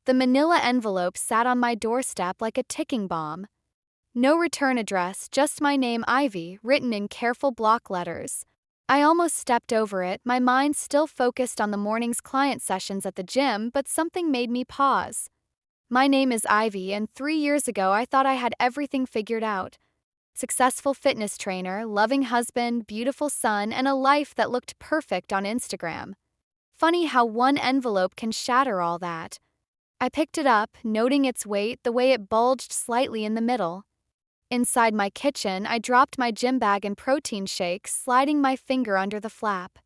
The manila envelope sat on my doorstep like a ticking bomb. No return address, just my name Ivy, written in careful block letters. I almost stepped over it, my mind still focused on the morning's client sessions at the gym, but something made me pause. My name is Ivy, and 3 years ago I thought I had everything figured out. Successful fitness trainer, loving husband, beautiful son, and a life that looked perfect on Instagram. Funny how one envelope can shatter all that. I picked it up, noting its weight, the way it bulged slightly in the middle. Inside my kitchen, I dropped my gym bag and protein shake, sliding my finger under the flap.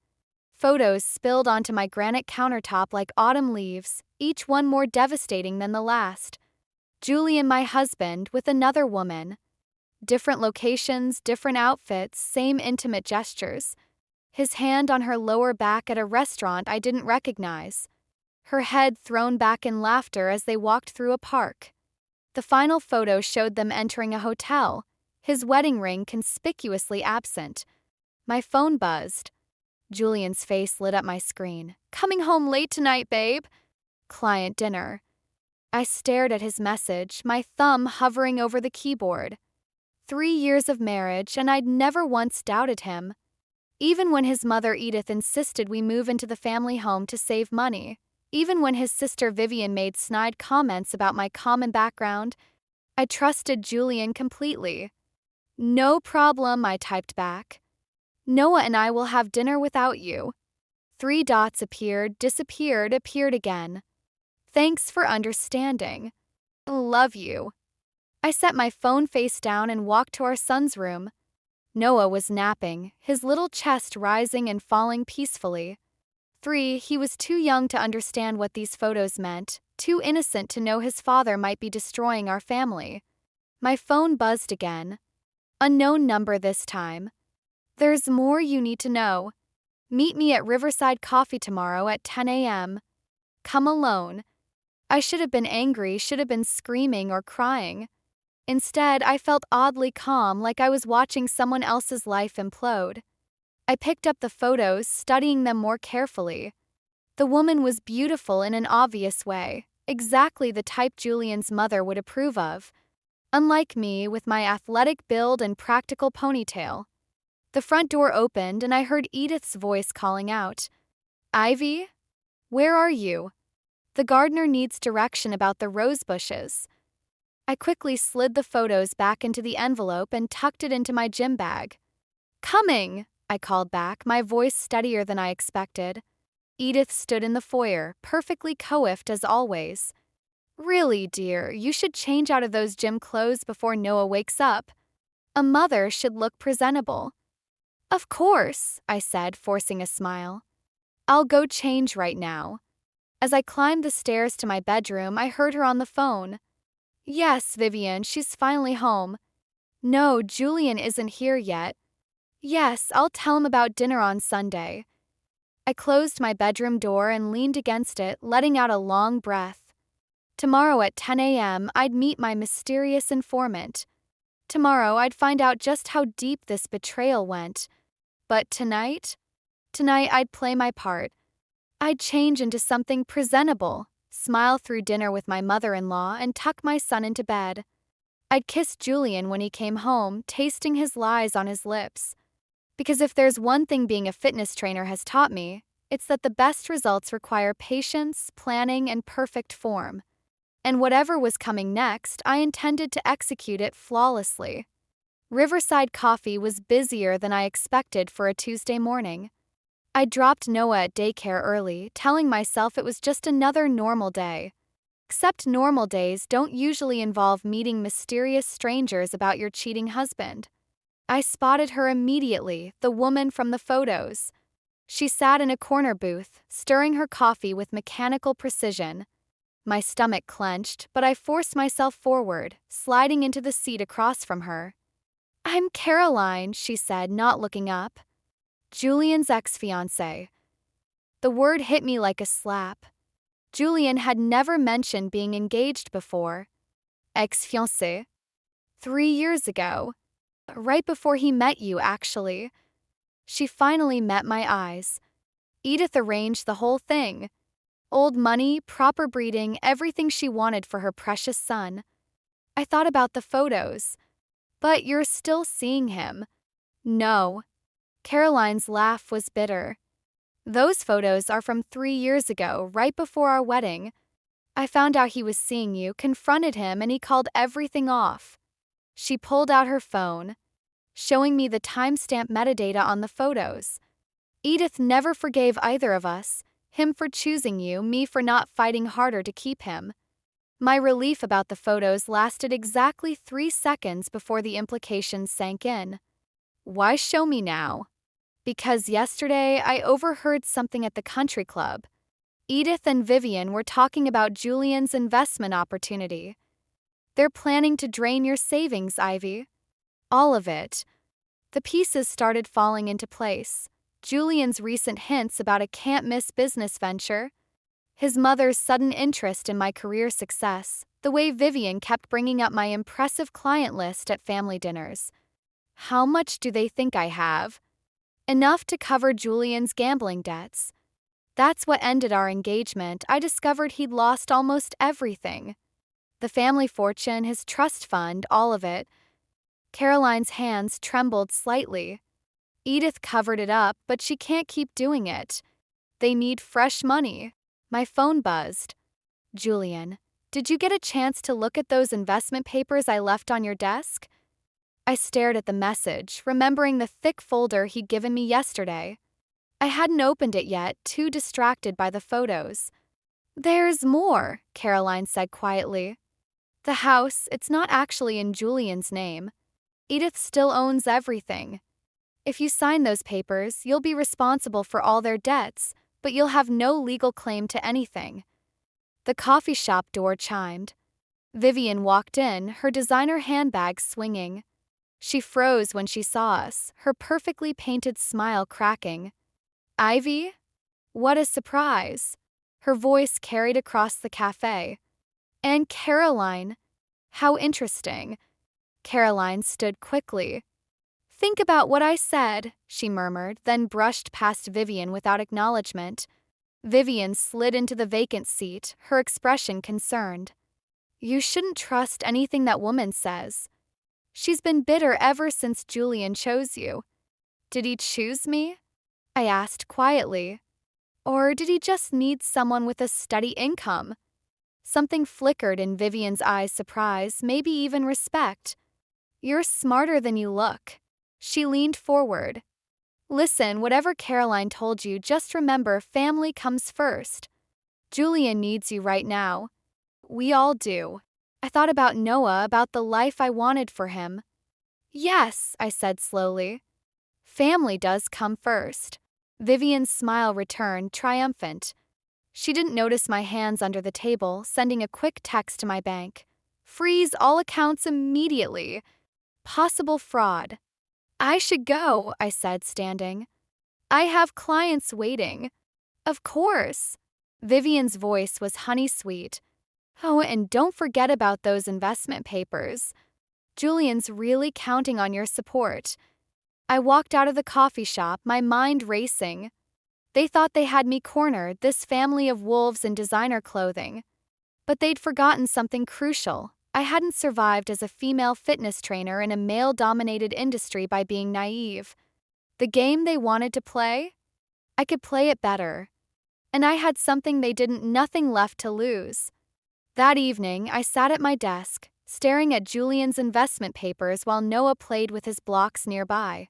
Photos spilled onto my granite countertop like autumn leaves, each one more devastating than the last. Julian, my husband, with another woman. Different locations, different outfits, same intimate gestures. His hand on her lower back at a restaurant I didn't recognize. Her head thrown back in laughter as they walked through a park. The final photo showed them entering a hotel, his wedding ring conspicuously absent. My phone buzzed. Julian's face lit up my screen. "Coming home late tonight, babe." Client dinner. I stared at his message, my thumb hovering over the keyboard. 3 years of marriage, and I'd never once doubted him. Even when his mother Edith insisted we move into the family home to save money. Even when his sister Vivian made snide comments about my common background, I trusted Julian completely. "No problem," I typed back. "Noah and I will have dinner without you." 3 dots appeared, disappeared, appeared again. "Thanks for understanding. Love you." I set my phone face down and walked to our son's room. Noah was napping, his little chest rising and falling peacefully. He was too young to understand what these photos meant, too innocent to know his father might be destroying our family. My phone buzzed again. Unknown number this time. "There's more you need to know. Meet me at Riverside Coffee tomorrow at 10 a.m. Come alone." I should have been angry, should have been screaming or crying. Instead, I felt oddly calm, like I was watching someone else's life implode. I picked up the photos, studying them more carefully. The woman was beautiful in an obvious way, exactly the type Julian's mother would approve of. Unlike me, with my athletic build and practical ponytail. The front door opened and I heard Edith's voice calling out, "Ivy? Where are you? The gardener needs direction about the rose bushes." I quickly slid the photos back into the envelope and tucked it into my gym bag. "Coming!" I called back, my voice steadier than I expected. Edith stood in the foyer, perfectly coiffed as always. "Really, dear, you should change out of those gym clothes before Noah wakes up. A mother should look presentable." "Of course," I said, forcing a smile. "I'll go change right now." As I climbed the stairs to my bedroom, I heard her on the phone. "Yes, Vivian, she's finally home." "No, Julian isn't here yet." "Yes, I'll tell him about dinner on Sunday." I closed my bedroom door and leaned against it, letting out a long breath. Tomorrow at 10 a.m., I'd meet my mysterious informant. Tomorrow, I'd find out just how deep this betrayal went. But tonight? Tonight, I'd play my part. I'd change into something presentable, smile through dinner with my mother-in-law, and tuck my son into bed. I'd kiss Julian when he came home, tasting his lies on his lips. Because if there's one thing being a fitness trainer has taught me, it's that the best results require patience, planning, and perfect form. And whatever was coming next, I intended to execute it flawlessly. Riverside Coffee was busier than I expected for a Tuesday morning. I dropped Noah at daycare early, telling myself it was just another normal day. Except normal days don't usually involve meeting mysterious strangers about your cheating husband. I spotted her immediately, the woman from the photos. She sat in a corner booth, stirring her coffee with mechanical precision. My stomach clenched, but I forced myself forward, sliding into the seat across from her. "I'm Caroline," she said, not looking up. "Julian's ex-fiancé." The word hit me like a slap. Julian had never mentioned being engaged before. Ex-fiancé? 3 years ago. Right before he met you, actually. She finally met my eyes. Edith arranged the whole thing. Old money, proper breeding, everything she wanted for her precious son. I thought about the photos. But you're still seeing him. No. Caroline's laugh was bitter. Those photos are from 3 years ago, right before our wedding. I found out he was seeing you, confronted him, and he called everything off. She pulled out her phone, showing me the timestamp metadata on the photos. Edith never forgave either of us, him for choosing you, me for not fighting harder to keep him. My relief about the photos lasted exactly 3 seconds before the implications sank in. Why show me now? Because yesterday I overheard something at the country club. Edith and Vivian were talking about Julian's investment opportunity. They're planning to drain your savings, Ivy. All of it. The pieces started falling into place. Julian's recent hints about a can't-miss business venture, his mother's sudden interest in my career success, the way Vivian kept bringing up my impressive client list at family dinners. How much do they think I have? Enough to cover Julian's gambling debts. That's what ended our engagement. I discovered he'd lost almost everything. The family fortune, his trust fund, all of it. Caroline's hands trembled slightly. Edith covered it up, but she can't keep doing it. They need fresh money. My phone buzzed. Julian, did you get a chance to look at those investment papers I left on your desk? I stared at the message, remembering the thick folder he'd given me yesterday. I hadn't opened it yet, too distracted by the photos. There's more, Caroline said quietly. The house, it's not actually in Julian's name. Edith still owns everything. If you sign those papers, you'll be responsible for all their debts, but you'll have no legal claim to anything. The coffee shop door chimed. Vivian walked in, her designer handbag swinging. She froze when she saw us, her perfectly painted smile cracking. Ivy? What a surprise. Her voice carried across the cafe. And Caroline? How interesting. Caroline stood quickly. Think about what I said, she murmured, then brushed past Vivian without acknowledgement. Vivian slid into the vacant seat, her expression concerned. You shouldn't trust anything that woman says. She's been bitter ever since Julian chose you. Did he choose me? I asked quietly. Or did he just need someone with a steady income? Something flickered in Vivian's eyes, surprise, maybe even respect. You're smarter than you look. She leaned forward. Listen, whatever Caroline told you, just remember family comes first. Julian needs you right now. We all do. I thought about Noah, about the life I wanted for him. Yes, I said slowly. Family does come first. Vivian's smile returned, triumphant. She didn't notice my hands under the table, sending a quick text to my bank. Freeze all accounts immediately. Possible fraud. I should go, I said, standing. I have clients waiting. Of course. Vivian's voice was honey-sweet. Oh, and don't forget about those investment papers. Julian's really counting on your support. I walked out of the coffee shop, my mind racing. They thought they had me cornered, this family of wolves in designer clothing. But they'd forgotten something crucial. I hadn't survived as a female fitness trainer in a male-dominated industry by being naive. The game they wanted to play? I could play it better. And I had something they didn't, nothing left to lose. That evening, I sat at my desk, staring at Julian's investment papers while Noah played with his blocks nearby.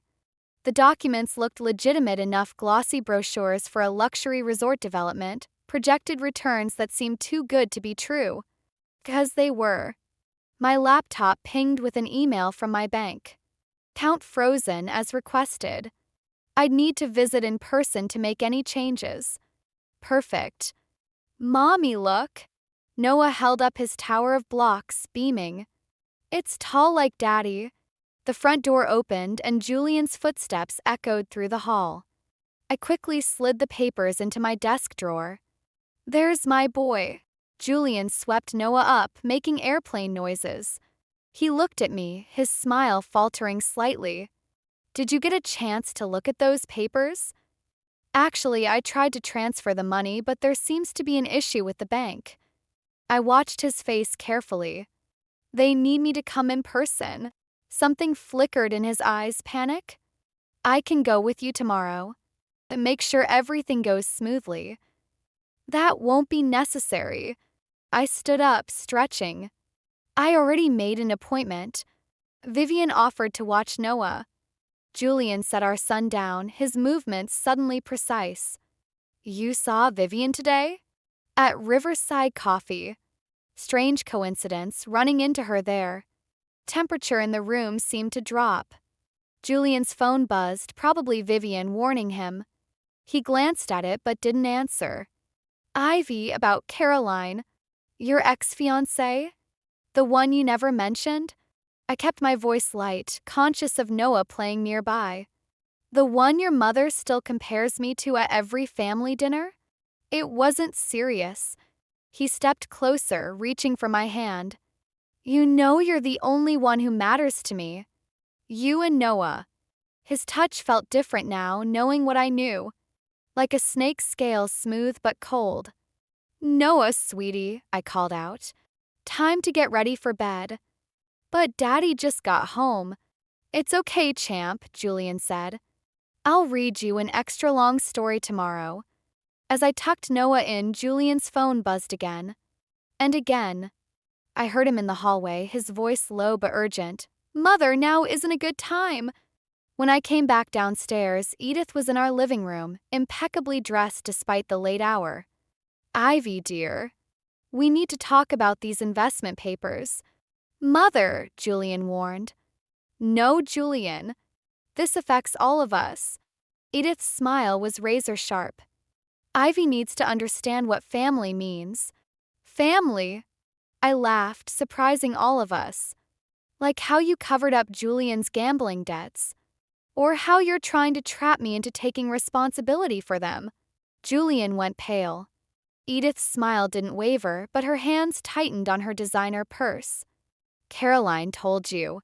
The documents looked legitimate enough, glossy brochures for a luxury resort development, projected returns that seemed too good to be true. 'Cause they were. My laptop pinged with an email from my bank. Account frozen as requested. I'd need to visit in person to make any changes. Perfect. Mommy, look. Noah held up his tower of blocks, beaming. It's tall like Daddy. The front door opened and Julian's footsteps echoed through the hall. I quickly slid the papers into my desk drawer. There's my boy. Julian swept Noah up, making airplane noises. He looked at me, his smile faltering slightly. Did you get a chance to look at those papers? Actually, I tried to transfer the money, but there seems to be an issue with the bank. I watched his face carefully. They need me to come in person. Something flickered in his eyes. Panic? I can go with you tomorrow. Make sure everything goes smoothly. That won't be necessary. I stood up, stretching. I already made an appointment. Vivian offered to watch Noah. Julian set our son down, his movements suddenly precise. You saw Vivian today? At Riverside Coffee. Strange coincidence, running into her there. Temperature in the room seemed to drop. Julian's phone buzzed, probably Vivian warning him. He glanced at it but didn't answer. Ivy, about Caroline. Your ex-fiancé? The one you never mentioned? I kept my voice light, conscious of Noah playing nearby. The one your mother still compares me to at every family dinner? It wasn't serious. He stepped closer, reaching for my hand. You know you're the only one who matters to me. You and Noah. His touch felt different now, knowing what I knew. Like a snake's scale, smooth but cold. Noah, sweetie, I called out. Time to get ready for bed. But Daddy just got home. It's okay, champ, Julian said. I'll read you an extra long story tomorrow. As I tucked Noah in, Julian's phone buzzed again. And again. I heard him in the hallway, his voice low but urgent. Mother, now isn't a good time. When I came back downstairs, Edith was in our living room, impeccably dressed despite the late hour. Ivy, dear. We need to talk about these investment papers. Mother, Julian warned. No, Julian. This affects all of us. Edith's smile was razor sharp. Ivy needs to understand what family means. Family? I laughed, surprising all of us. Like how you covered up Julian's gambling debts. Or how you're trying to trap me into taking responsibility for them. Julian went pale. Edith's smile didn't waver, but her hands tightened on her designer purse. Caroline told you.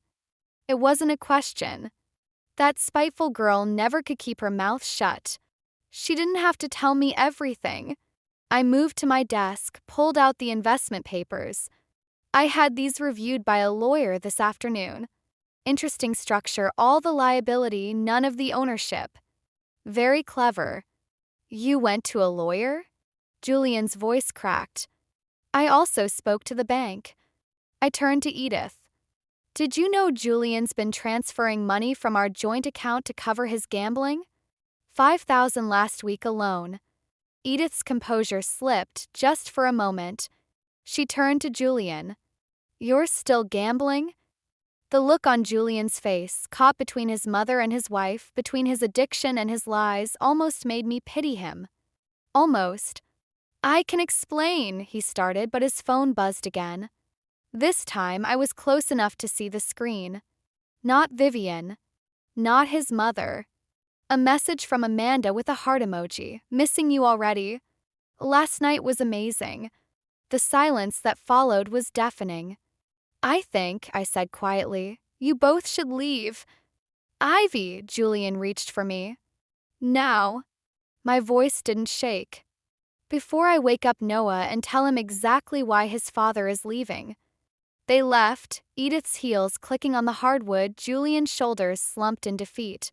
It wasn't a question. That spiteful girl never could keep her mouth shut. She didn't have to tell me everything. I moved to my desk, pulled out the investment papers. I had these reviewed by a lawyer this afternoon. Interesting structure, all the liability, none of the ownership. Very clever. You went to a lawyer? Julian's voice cracked. I also spoke to the bank. I turned to Edith. Did you know Julian's been transferring money from our joint account to cover his gambling? $5,000 last week alone. Edith's composure slipped just for a moment. She turned to Julian. You're still gambling? The look on Julian's face, caught between his mother and his wife, between his addiction and his lies, almost made me pity him. Almost. I can explain, he started, but his phone buzzed again. This time, I was close enough to see the screen. Not Vivian. Not his mother. A message from Amanda with a heart emoji. Missing you already. Last night was amazing. The silence that followed was deafening. I think, I said quietly, you both should leave. Ivy, Julian reached for me. Now. My voice didn't shake. Before I wake up Noah and tell him exactly why his father is leaving. They left, Edith's heels clicking on the hardwood, Julian's shoulders slumped in defeat.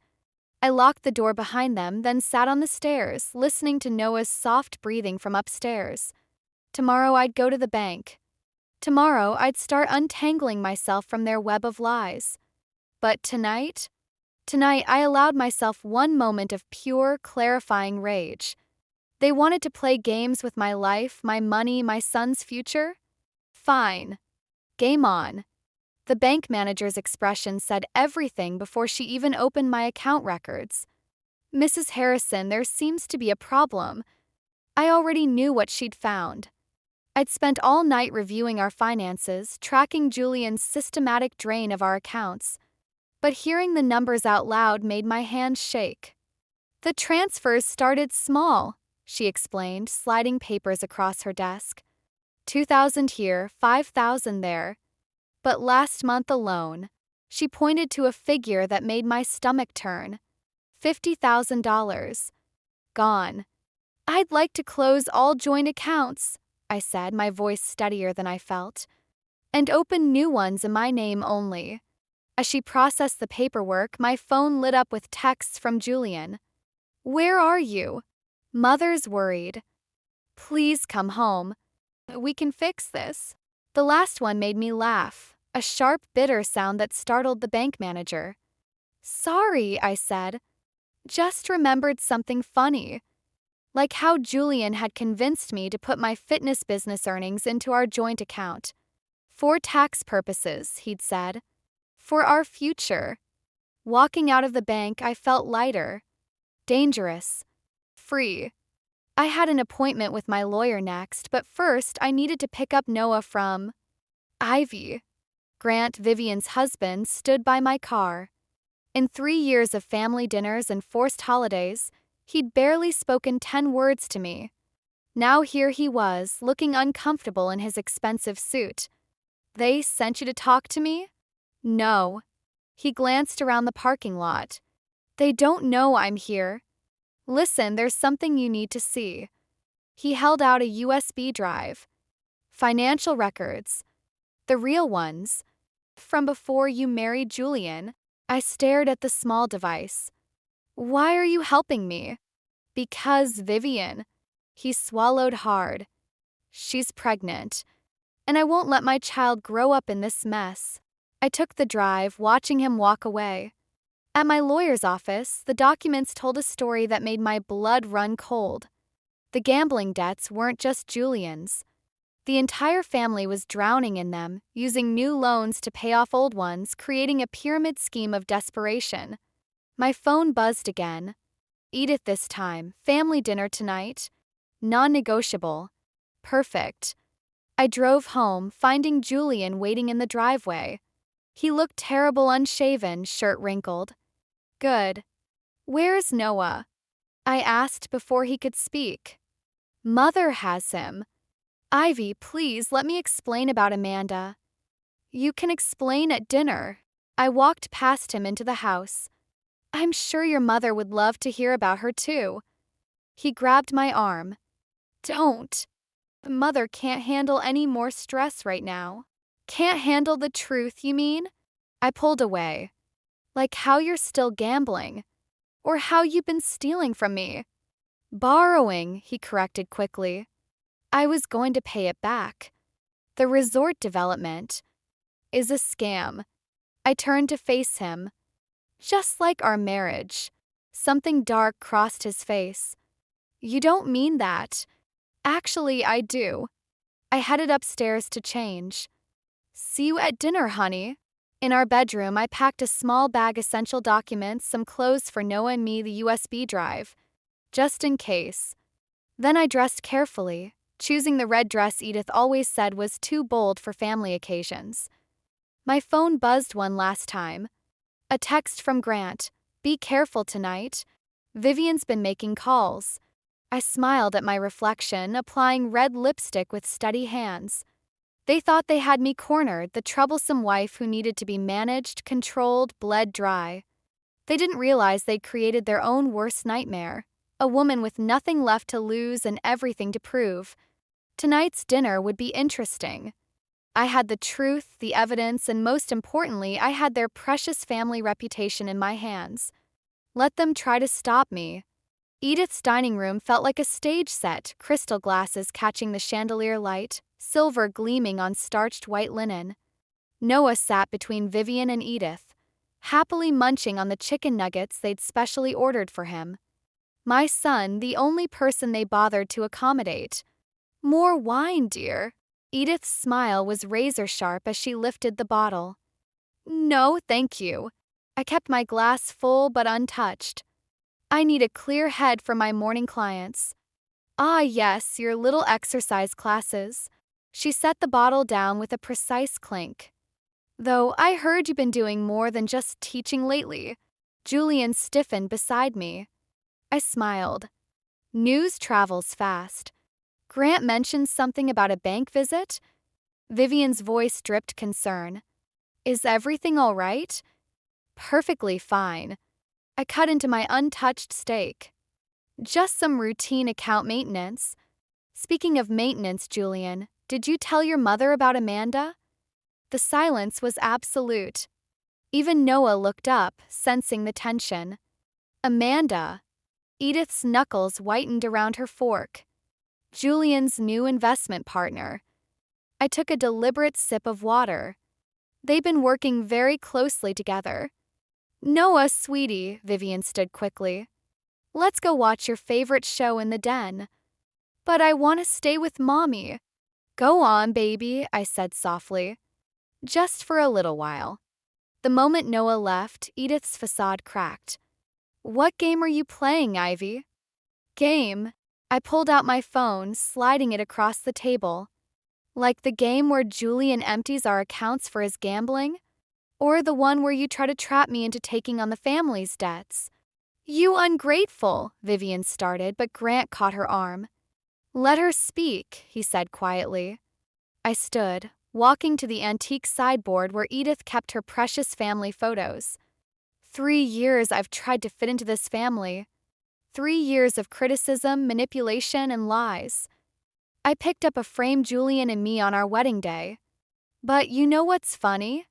I locked the door behind them, then sat on the stairs, listening to Noah's soft breathing from upstairs. Tomorrow I'd go to the bank. Tomorrow I'd start untangling myself from their web of lies. But tonight I allowed myself one moment of pure, clarifying rage. They wanted to play games with my life, my money, my son's future? Fine. Game on. The bank manager's expression said everything before she even opened my account records. Mrs. Harrison, there seems to be a problem. I already knew what she'd found. I'd spent all night reviewing our finances, tracking Julian's systematic drain of our accounts. But hearing the numbers out loud made my hands shake. The transfers started small, she explained, sliding papers across her desk. 2,000 here, 5,000 there. But last month alone, she pointed to a figure that made my stomach turn. $50,000. Gone. I'd like to close all joint accounts, I said, my voice steadier than I felt, and open new ones in my name only. As she processed the paperwork, my phone lit up with texts from Julian. Where are you? Mother's worried. Please come home. We can fix this. The last one made me laugh, a sharp, bitter sound that startled the bank manager. Sorry, I said. Just remembered something funny. Like how Julian had convinced me to put my fitness business earnings into our joint account. For tax purposes, he'd said. For our future. Walking out of the bank, I felt lighter. Dangerous. Free. I had an appointment with my lawyer next, but first I needed to pick up Noah from Ivy. Grant, Vivian's husband, stood by my car. In 3 years of family dinners and forced holidays, he'd barely spoken 10 words to me. Now here he was, looking uncomfortable in his expensive suit. They sent you to talk to me? No. He glanced around the parking lot. They don't know I'm here. Listen, there's something you need to see. He held out a USB drive. Financial records. The real ones. From before you married Julian. I stared at the small device. Why are you helping me? Because Vivian. He swallowed hard. She's pregnant. And I won't let my child grow up in this mess. I took the drive, watching him walk away. At my lawyer's office, the documents told a story that made my blood run cold. The gambling debts weren't just Julian's. The entire family was drowning in them, using new loans to pay off old ones, creating a pyramid scheme of desperation. My phone buzzed again. Edith this time, family dinner tonight. Non-negotiable. Perfect. I drove home, finding Julian waiting in the driveway. He looked terrible, unshaven, shirt wrinkled. Good. Where's Noah? I asked before he could speak. Mother has him. Ivy, please let me explain about Amanda. You can explain at dinner. I walked past him into the house. I'm sure your mother would love to hear about her too. He grabbed my arm. Don't. Mother can't handle any more stress right now. Can't handle the truth, you mean? I pulled away. Like how you're still gambling. Or how you've been stealing from me. Borrowing, he corrected quickly. I was going to pay it back. The resort development is a scam. I turned to face him. Just like our marriage. Something dark crossed his face. You don't mean that. Actually, I do. I headed upstairs to change. See you at dinner, honey. In our bedroom, I packed a small bag, essential documents, some clothes for Noah and me, the USB drive. Just in case. Then I dressed carefully, choosing the red dress Edith always said was too bold for family occasions. My phone buzzed one last time. A text from Grant. Be careful tonight. Vivian's been making calls. I smiled at my reflection, applying red lipstick with steady hands. They thought they had me cornered, the troublesome wife who needed to be managed, controlled, bled dry. They didn't realize they'd created their own worst nightmare. A woman with nothing left to lose and everything to prove. Tonight's dinner would be interesting. I had the truth, the evidence, and most importantly, I had their precious family reputation in my hands. Let them try to stop me. Edith's dining room felt like a stage set, crystal glasses catching the chandelier light, silver gleaming on starched white linen. Noah sat between Vivian and Edith, happily munching on the chicken nuggets they'd specially ordered for him. My son, the only person they bothered to accommodate. More wine, dear. Edith's smile was razor-sharp as she lifted the bottle. No, thank you. I kept my glass full but untouched. I need a clear head for my morning clients. Ah, yes, your little exercise classes. She set the bottle down with a precise clink. Though I heard you've been doing more than just teaching lately. Julian stiffened beside me. I smiled. News travels fast. Grant mentioned something about a bank visit? Vivian's voice dripped concern. Is everything all right? Perfectly fine. I cut into my untouched steak. Just some routine account maintenance. Speaking of maintenance, Julian, did you tell your mother about Amanda? The silence was absolute. Even Noah looked up, sensing the tension. Amanda. Edith's knuckles whitened around her fork. Julian's new investment partner. I took a deliberate sip of water. They've been working very closely together. Noah, sweetie, Vivian stood quickly. Let's go watch your favorite show in the den. But I want to stay with Mommy. Go on, baby, I said softly. Just for a little while. The moment Noah left, Edith's facade cracked. What game are you playing, Ivy? Game? I pulled out my phone, sliding it across the table. Like the game where Julian empties our accounts for his gambling? Or the one where you try to trap me into taking on the family's debts? You ungrateful, Vivian started, but Grant caught her arm. Let her speak, he said quietly. I stood, walking to the antique sideboard where Edith kept her precious family photos. 3 years I've tried to fit into this family. 3 years of criticism, manipulation, and lies. I picked up a frame Julian and me on our wedding day. But you know what's funny?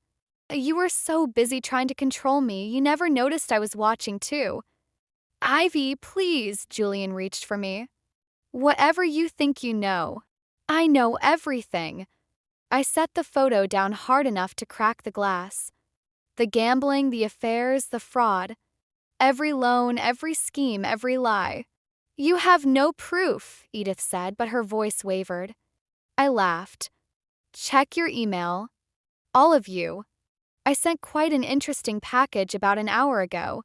You were so busy trying to control me, you never noticed I was watching too. Ivy, please, Julian reached for me. Whatever you think you know. I know everything. I set the photo down hard enough to crack the glass. The gambling, the affairs, the fraud. Every loan, every scheme, every lie. You have no proof, Edith said, but her voice wavered. I laughed. Check your email. All of you. I sent quite an interesting package about an hour ago.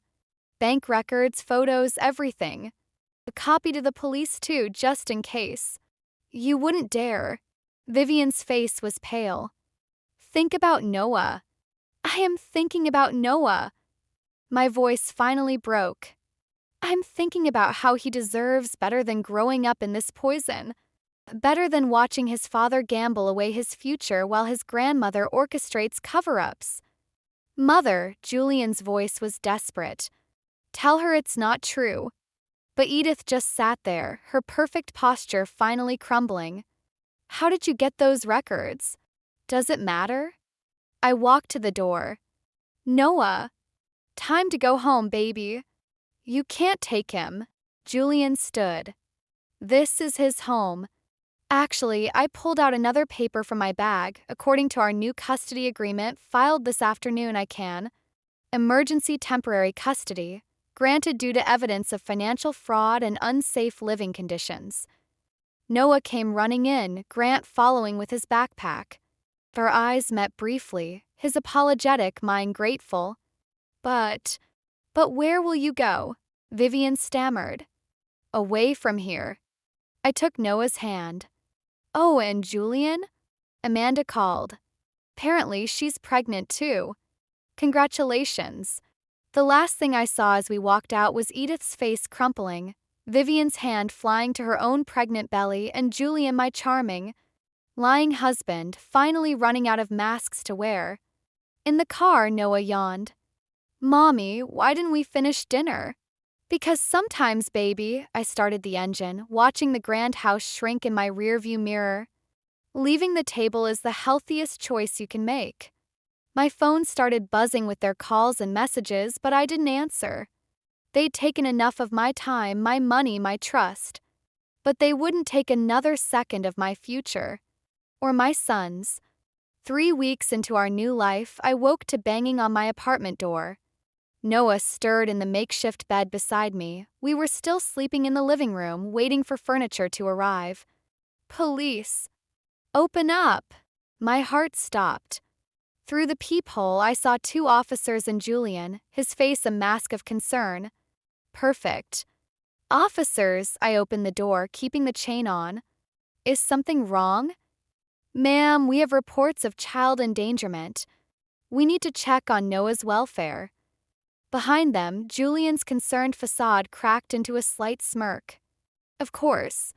Bank records, photos, everything. A copy to the police too, just in case. You wouldn't dare. Vivian's face was pale. Think about Noah. I am thinking about Noah. My voice finally broke. I'm thinking about how he deserves better than growing up in this poison. Better than watching his father gamble away his future while his grandmother orchestrates cover-ups. Mother, Julian's voice was desperate. Tell her it's not true. But Edith just sat there, her perfect posture finally crumbling. How did you get those records? Does it matter? I walked to the door. Noah. Time to go home, baby. You can't take him. Julian stood. This is his home. Actually, I pulled out another paper from my bag, according to our new custody agreement filed this afternoon. I can. Emergency temporary custody, granted due to evidence of financial fraud and unsafe living conditions. Noah came running in, Grant following with his backpack. Our eyes met briefly, his apologetic, mine grateful. But where will you go? Vivian stammered. Away from here. I took Noah's hand. Oh, and Julian? Amanda called. Apparently, she's pregnant too. Congratulations. The last thing I saw as we walked out was Edith's face crumpling, Vivian's hand flying to her own pregnant belly, and Julian, my charming, lying husband, finally running out of masks to wear. In the car, Noah yawned. Mommy, why didn't we finish dinner? Because sometimes, baby, I started the engine, watching the grand house shrink in my rearview mirror. Leaving the table is the healthiest choice you can make. My phone started buzzing with their calls and messages, but I didn't answer. They'd taken enough of my time, my money, my trust. But they wouldn't take another second of my future. Or my son's. 3 weeks into our new life, I woke to banging on my apartment door. Noah stirred in the makeshift bed beside me. We were still sleeping in the living room, waiting for furniture to arrive. Police. Open up. My heart stopped. Through the peephole, I saw 2 officers and Julian, his face a mask of concern. Perfect. Officers, I opened the door, keeping the chain on. Is something wrong? Ma'am, we have reports of child endangerment. We need to check on Noah's welfare. Behind them, Julian's concerned facade cracked into a slight smirk. Of course.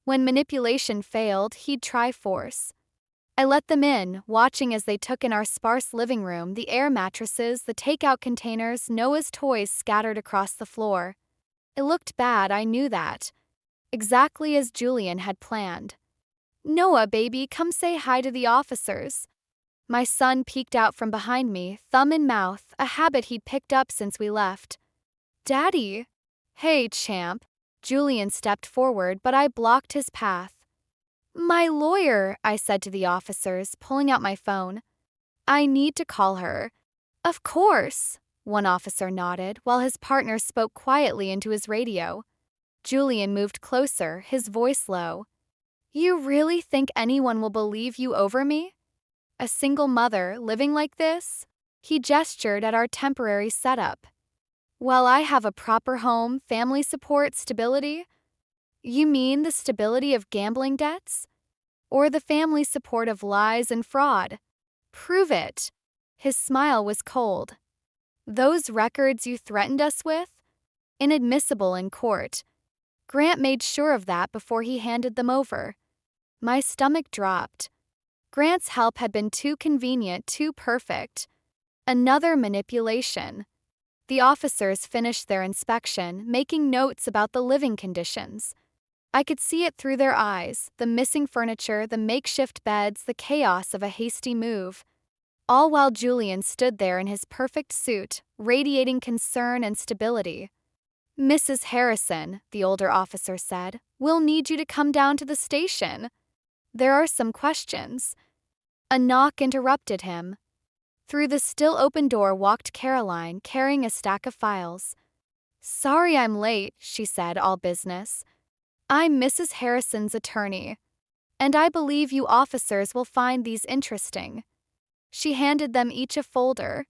When manipulation failed, he'd try force. I let them in, watching as they took in our sparse living room, the air mattresses, the takeout containers, Noah's toys scattered across the floor. It looked bad, I knew that. Exactly as Julian had planned. "Noah, baby, come say hi to the officers." My son peeked out from behind me, thumb in mouth, a habit he'd picked up since we left. "Daddy." "Hey, champ." Julian stepped forward, but I blocked his path. "My lawyer," I said to the officers, pulling out my phone. "I need to call her." "Of course," one officer nodded, while his partner spoke quietly into his radio. Julian moved closer, his voice low. "You really think anyone will believe you over me? A single mother, living like this?" He gestured at our temporary setup. "While I have a proper home, family support, stability?" "You mean the stability of gambling debts? Or the family support of lies and fraud?" "Prove it." His smile was cold. "Those records you threatened us with? Inadmissible in court. Grant made sure of that before he handed them over." My stomach dropped. Grant's help had been too convenient, too perfect. Another manipulation. The officers finished their inspection, making notes about the living conditions. I could see it through their eyes, the missing furniture, the makeshift beds, the chaos of a hasty move. All while Julian stood there in his perfect suit, radiating concern and stability. "Mrs. Harrison," the older officer said, "we'll need you to come down to the station. There are some questions." A knock interrupted him. Through the still open door walked Caroline, carrying a stack of files. "Sorry I'm late," she said, all business. "I'm Mrs. Harrison's attorney, and I believe you officers will find these interesting." She handed them each a folder.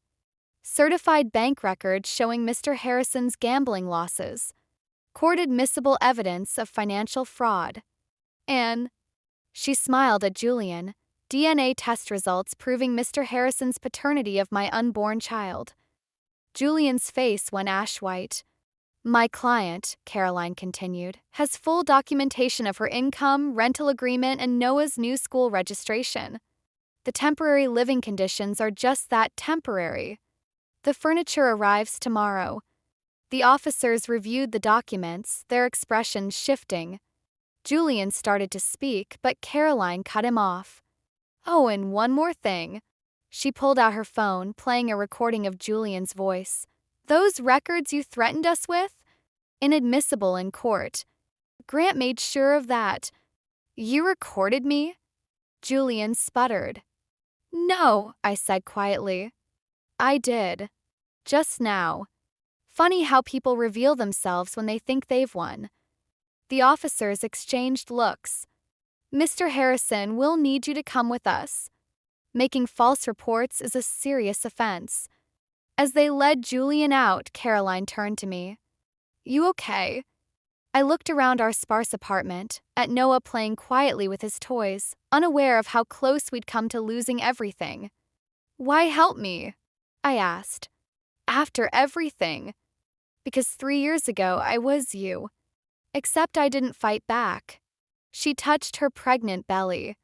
Certified bank records showing Mr. Harrison's gambling losses. Court-admissible evidence of financial fraud. And she smiled at Julian. DNA test results proving Mr. Harrison's paternity of my unborn child. Julian's face went ash-white. "My client," Caroline continued, "has full documentation of her income, rental agreement, and Noah's new school registration. The temporary living conditions are just that, temporary. The furniture arrives tomorrow." The officers reviewed the documents, their expressions shifting. Julian started to speak, but Caroline cut him off. "Oh, and one more thing." She pulled out her phone, playing a recording of Julian's voice. "Those records you threatened us with? Inadmissible in court. Grant made sure of that." "You recorded me?" Julian sputtered. "No," I said quietly. "I did. Just now. Funny how people reveal themselves when they think they've won." The officers exchanged looks. "Mr. Harrison, we'll need you to come with us. Making false reports is a serious offense." As they led Julian out, Caroline turned to me. "You okay?" I looked around our sparse apartment, at Noah playing quietly with his toys, unaware of how close we'd come to losing everything. "Why help me?" I asked. "After everything." "Because 3 years ago I was you. Except I didn't fight back." She touched her pregnant belly.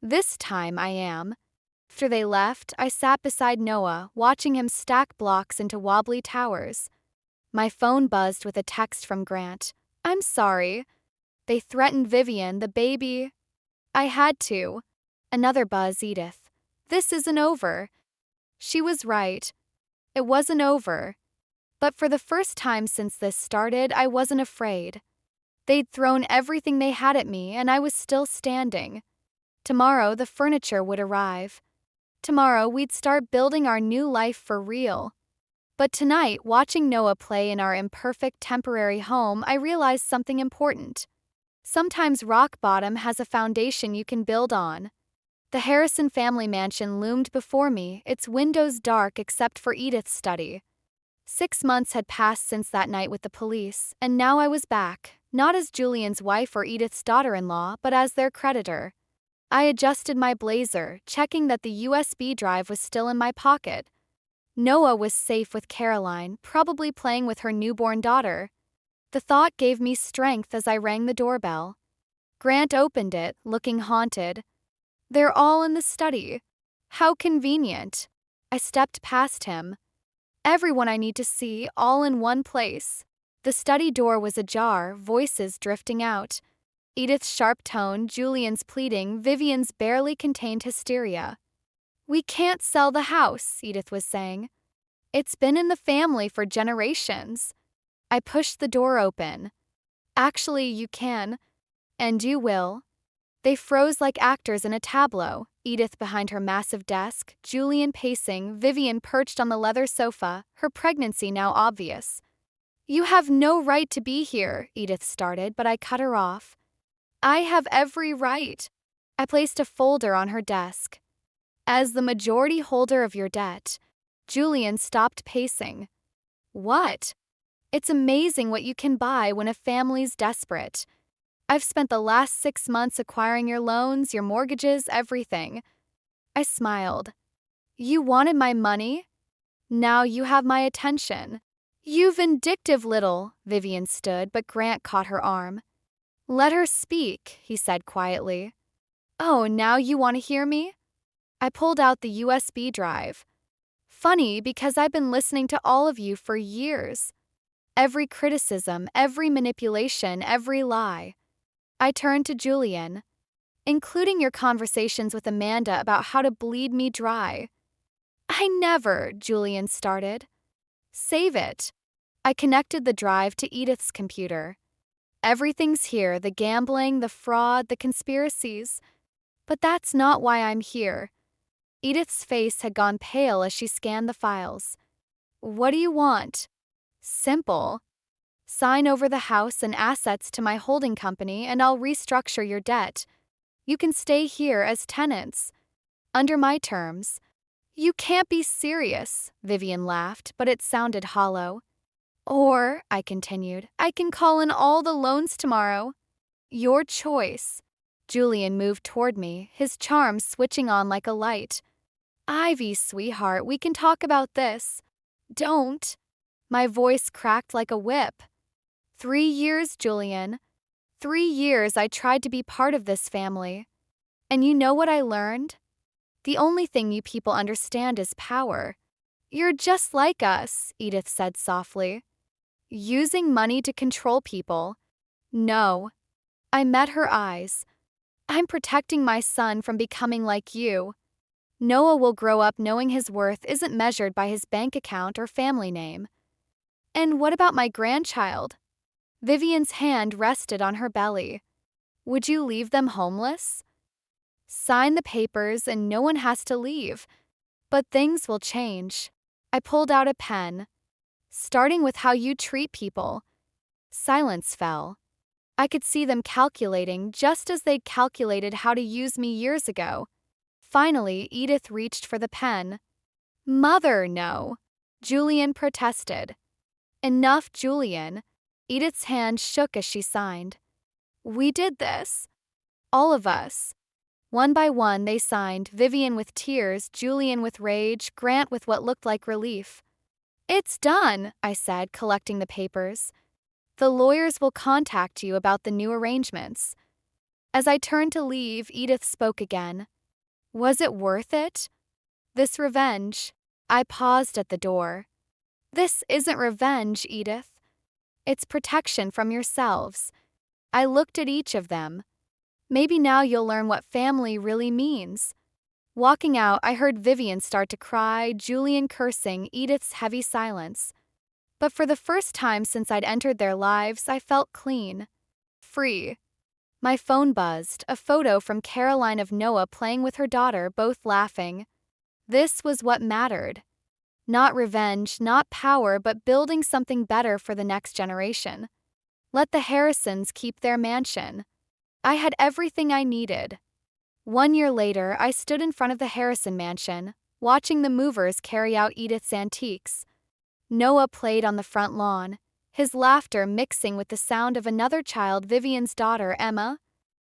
"This time I am." After they left, I sat beside Noah, watching him stack blocks into wobbly towers. My phone buzzed with a text from Grant. "I'm sorry. They threatened Vivian, the baby." I had to. Another buzz, Edith. "This isn't over." She was right. It wasn't over. But for the first time since this started, I wasn't afraid. They'd thrown everything they had at me, and I was still standing. Tomorrow, the furniture would arrive. Tomorrow, we'd start building our new life for real. But tonight, watching Noah play in our imperfect temporary home, I realized something important. Sometimes rock bottom has a foundation you can build on. The Harrison family mansion loomed before me, its windows dark except for Edith's study. 6 months had passed since that night with the police, and now I was back, not as Julian's wife or Edith's daughter-in-law, but as their creditor. I adjusted my blazer, checking that the USB drive was still in my pocket. Noah was safe with Caroline, probably playing with her newborn daughter. The thought gave me strength as I rang the doorbell. Grant opened it, looking haunted. "They're all in the study. How convenient." I stepped past him. "Everyone I need to see, all in one place." The study door was ajar, voices drifting out. Edith's sharp tone, Julian's pleading, Vivian's barely contained hysteria. "We can't sell the house," Edith was saying. "It's been in the family for generations." I pushed the door open. "Actually, you can. And you will." They froze like actors in a tableau, Edith behind her massive desk, Julian pacing, Vivian perched on the leather sofa, her pregnancy now obvious. "You have no right to be here," Edith started, but I cut her off. "I have every right." I placed a folder on her desk. "As the majority holder of your debt." Julian stopped pacing. "What?" "It's amazing what you can buy when a family's desperate. I've spent the last 6 months acquiring your loans, your mortgages, everything." I smiled. "You wanted my money? Now you have my attention." "You vindictive little," Vivian stood, but Grant caught her arm. "Let her speak," he said quietly. "Oh, now you want to hear me?" I pulled out the USB drive. "Funny, because I've been listening to all of you for years. Every criticism, every manipulation, every lie." I turned to Julian. "Including your conversations with Amanda about how to bleed me dry." "I never," Julian started. "Save it." I connected the drive to Edith's computer. "Everything's here, the gambling, the fraud, the conspiracies. But that's not why I'm here." Edith's face had gone pale as she scanned the files. "What do you want?" "Simple. Sign over the house and assets to my holding company and I'll restructure your debt. You can stay here as tenants. Under my terms." "You can't be serious," Vivian laughed, but it sounded hollow. "Or," I continued, "I can call in all the loans tomorrow." "Your choice." Julian moved toward me, his charm switching on like a light. "Ivy, sweetheart, we can talk about this." "Don't." My voice cracked like a whip. 3 years, Julian. 3 years I tried to be part of this family. And you know what I learned? The only thing you people understand is power. "You're just like us," Edith said softly. "Using money to control people." "No." I met her eyes. "I'm protecting my son from becoming like you. Noah will grow up knowing his worth isn't measured by his bank account or family name." "And what about my grandchild?" Vivian's hand rested on her belly. "Would you leave them homeless?" "Sign the papers and no one has to leave. But things will change." I pulled out a pen. "Starting with how you treat people." Silence fell. I could see them calculating just as they'd calculated how to use me years ago. Finally, Edith reached for the pen. "Mother, no." Julian protested. "Enough, Julian." Edith's hand shook as she signed. "We did this. All of us." One by one they signed, Vivian with tears, Julian with rage, Grant with what looked like relief. "It's done," I said, collecting the papers. "The lawyers will contact you about the new arrangements." As I turned to leave, Edith spoke again. "Was it worth it? This revenge?" I paused at the door. "This isn't revenge, Edith. It's protection from yourselves." I looked at each of them. "Maybe now you'll learn what family really means." Walking out, I heard Vivian start to cry, Julian cursing, Edith's heavy silence. But for the first time since I'd entered their lives, I felt clean. Free. My phone buzzed, a photo from Caroline of Noah playing with her daughter, both laughing. This was what mattered. Not revenge, not power, but building something better for the next generation. Let the Harrisons keep their mansion. I had everything I needed. 1 year later, I stood in front of the Harrison mansion, watching the movers carry out Edith's antiques. Noah played on the front lawn, his laughter mixing with the sound of another child, Vivian's daughter, Emma,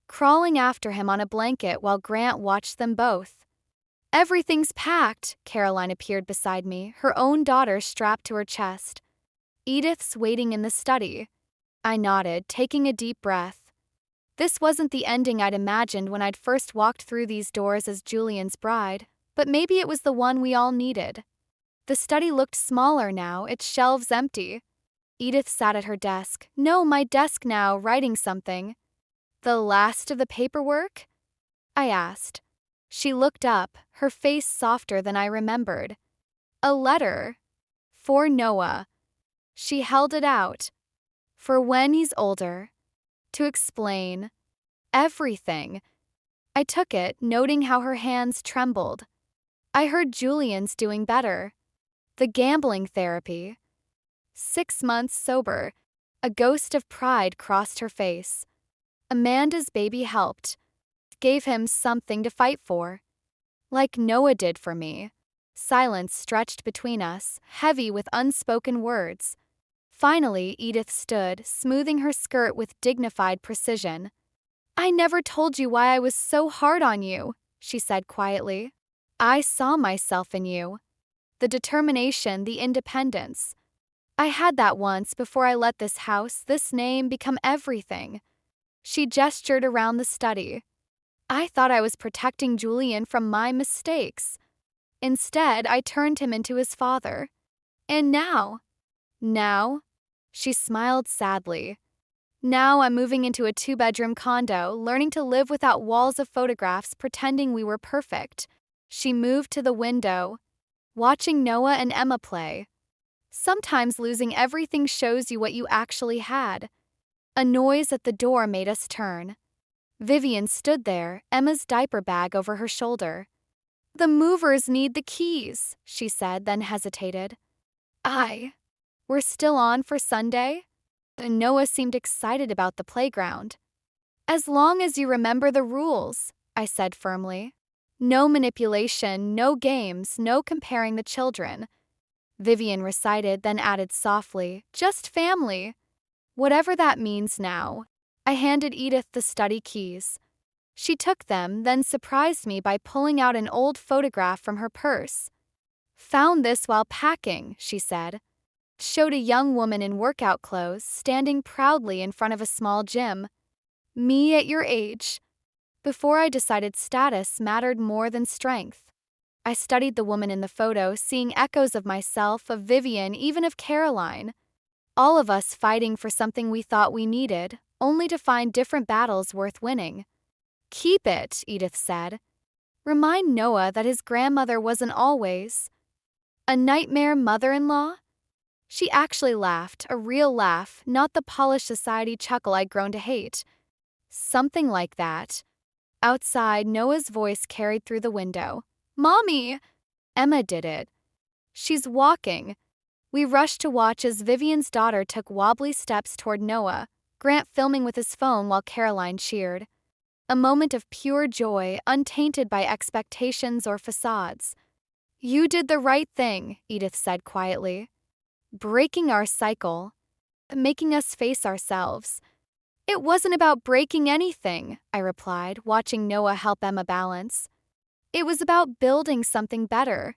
crawling after him on a blanket while Grant watched them both. "Everything's packed," Caroline appeared beside me, her own daughter strapped to her chest. "Edith's waiting in the study." I nodded, taking a deep breath. This wasn't the ending I'd imagined when I'd first walked through these doors as Julian's bride, but maybe it was the one we all needed. The study looked smaller now, its shelves empty. Edith sat at her desk. No, my desk now, writing something. The last of the paperwork? I asked. She looked up, her face softer than I remembered. A letter. For Noah. She held it out. For when he's older. To explain. Everything. I took it, noting how her hands trembled. I heard Julian's doing better. The gambling therapy. 6 months sober. A ghost of pride crossed her face. Amanda's baby helped. Gave him something to fight for. Like Noah did for me. Silence stretched between us, heavy with unspoken words. Finally, Edith stood, smoothing her skirt with dignified precision. I never told you why I was so hard on you, she said quietly. I saw myself in you. The determination, the independence. I had that once before I let this house, this name, become everything. She gestured around the study. I thought I was protecting Julian from my mistakes. Instead, I turned him into his father. And now, she smiled sadly. Now I'm moving into a 2-bedroom condo, learning to live without walls of photographs, pretending we were perfect. She moved to the window, watching Noah and 𝘊𝘒3𝘋 play. Sometimes losing everything shows you what you actually had. A noise at the door made us turn. Vivian stood there, Emma's diaper bag over her shoulder. The movers need the keys, she said, then hesitated. We're still on for Sunday? Noah seemed excited about the playground. As long as you remember the rules, I said firmly. No manipulation, no games, no comparing the children. Vivian recited, then added softly, just family. Whatever that means now. I handed Edith the study keys. She took them, then surprised me by pulling out an old photograph from her purse. Found this while packing, she said. Showed a young woman in workout clothes standing proudly in front of a small gym. Me at your age. Before I decided status mattered more than strength. I studied the woman in the photo, seeing echoes of myself, of Vivian, even of Caroline. All of us fighting for something we thought we needed, only to find different battles worth winning. Keep it, Edith said. Remind Noah that his grandmother wasn't always a nightmare mother-in-law. She actually laughed, a real laugh, not the polished society chuckle I'd grown to hate. Something like that. Outside, Noah's voice carried through the window. Mommy! Emma did it. She's walking. We rushed to watch as Vivian's daughter took wobbly steps toward Noah, Grant filming with his phone while Caroline cheered. A moment of pure joy, untainted by expectations or facades. You did the right thing, Edith said quietly. Breaking our cycle, making us face ourselves. It wasn't about breaking anything, I replied, watching Noah help Emma balance. It was about building something better.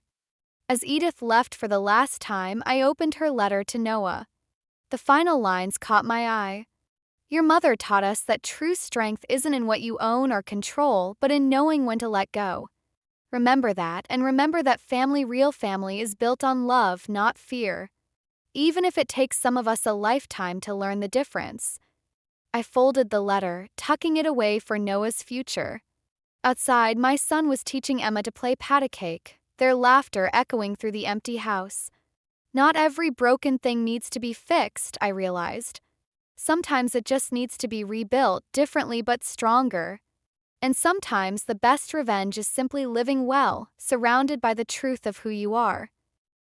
As Edith left for the last time, I opened her letter to Noah. The final lines caught my eye. Your mother taught us that true strength isn't in what you own or control, but in knowing when to let go. Remember that, and remember that family, real family, is built on love, not fear. Even if it takes some of us a lifetime to learn the difference. I folded the letter, tucking it away for Noah's future. Outside, my son was teaching Emma to play patty cake, their laughter echoing through the empty house. Not every broken thing needs to be fixed, I realized. Sometimes it just needs to be rebuilt, differently but stronger. And sometimes the best revenge is simply living well, surrounded by the truth of who you are.